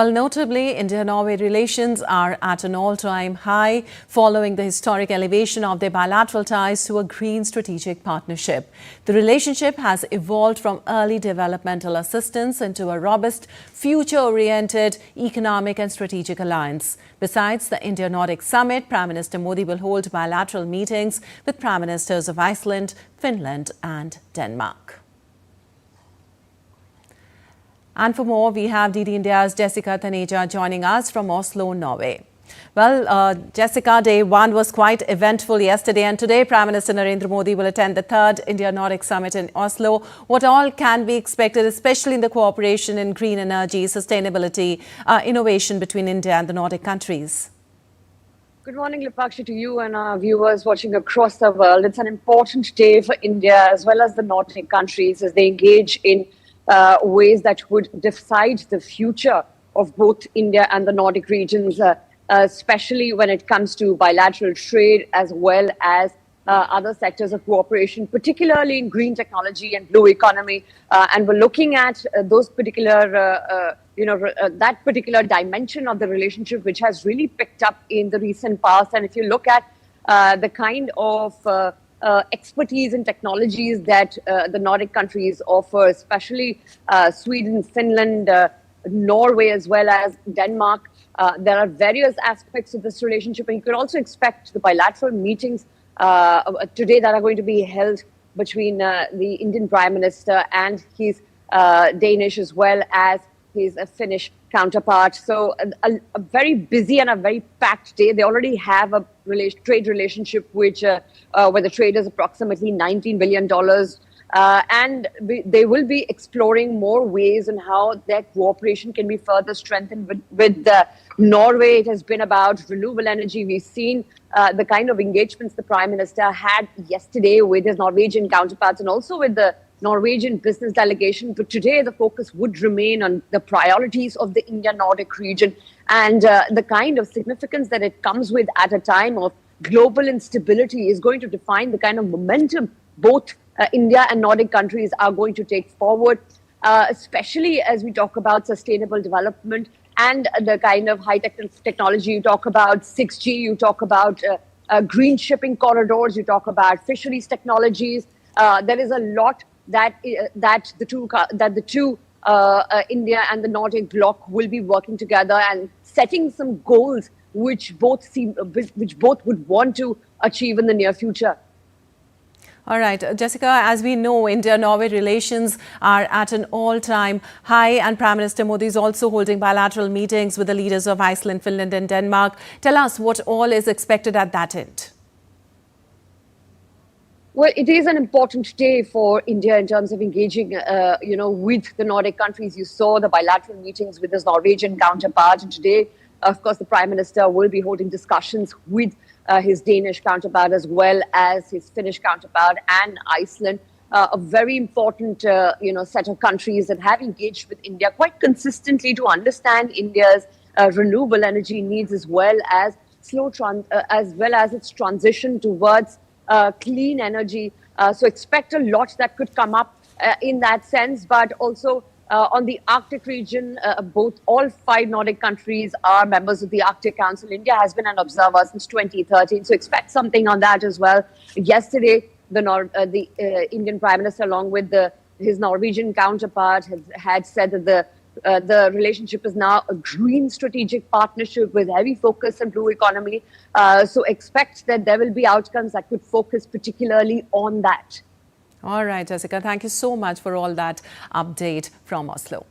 Well, notably, India-Norway relations are at an all-time high following the historic elevation of their bilateral ties to a green strategic partnership. The relationship has evolved from early developmental assistance into a robust, future-oriented economic and strategic alliance. Besides the India-Nordic Summit, Prime Minister Modi will hold bilateral meetings with Prime Ministers of Iceland, Finland and Denmark. And for more, we have DD India's Jessica Taneja joining us from Oslo, Norway. Well, Jessica, day one was quite eventful yesterday, and today Prime Minister Narendra Modi will attend the third India-Nordic Summit in Oslo. What all can be expected, especially in the cooperation in green energy, sustainability, innovation between India and the Nordic countries? Good morning, Lipakshi, to you and our viewers watching across the world. It's an important day for India as well as the Nordic countries as they engage in ways that would decide the future of both India and the Nordic regions, especially when it comes to bilateral trade as well as other sectors of cooperation, particularly in green technology and blue economy. And we're looking at those particular, that particular dimension of the relationship, which has really picked up in the recent past. And if you look at the kind of expertise and technologies that the Nordic countries offer, especially Sweden, Finland, Norway, as well as Denmark. There are various aspects of this relationship, and you could also expect the bilateral meetings today that are going to be held between the Indian Prime Minister and his Danish as well as his Finnish counterpart. So a very busy and a very packed day. They already have a trade relationship which where the trade is approximately $19 billion. And they will be exploring more ways on how their cooperation can be further strengthened with Norway. It has been about renewable energy. We've seen the kind of engagements the Prime Minister had yesterday with his Norwegian counterparts and also with the Norwegian business delegation. But today, the focus would remain on the priorities of the India-Nordic region and the kind of significance that it comes with at a time of global instability is going to define the kind of momentum both India and Nordic countries are going to take forward, especially as we talk about sustainable development and the kind of high-tech technology. You talk about 6G, you talk about green shipping corridors, you talk about fisheries technologies. There is a lot that the two India and the Nordic bloc will be working together and setting some goals which both would want to achieve in the near future. All right, Jessica, as we know, India-Norway relations are at an all-time high, and Prime Minister Modi is also holding bilateral meetings with the leaders of Iceland, Finland and Denmark. Tell us what all is expected at that end. Well, it is an important day for India in terms of engaging, with the Nordic countries. You saw the bilateral meetings with his Norwegian counterpart, and today, of course, the Prime Minister will be holding discussions with his Danish counterpart as well as his Finnish counterpart and Iceland. A very important, set of countries that have engaged with India quite consistently to understand India's renewable energy needs as well as its transition towards clean energy. So expect a lot that could come up in that sense, but also on the Arctic region, all 5 Nordic countries are members of the Arctic Council. India has been an observer since 2013, so expect something on that as well. Yesterday, the Indian Prime Minister, along with his Norwegian counterpart, had said that the relationship is now a green strategic partnership with heavy focus on blue economy. So expect that there will be outcomes that could focus particularly on that. All right, Jessica, thank you so much for all that update from Oslo.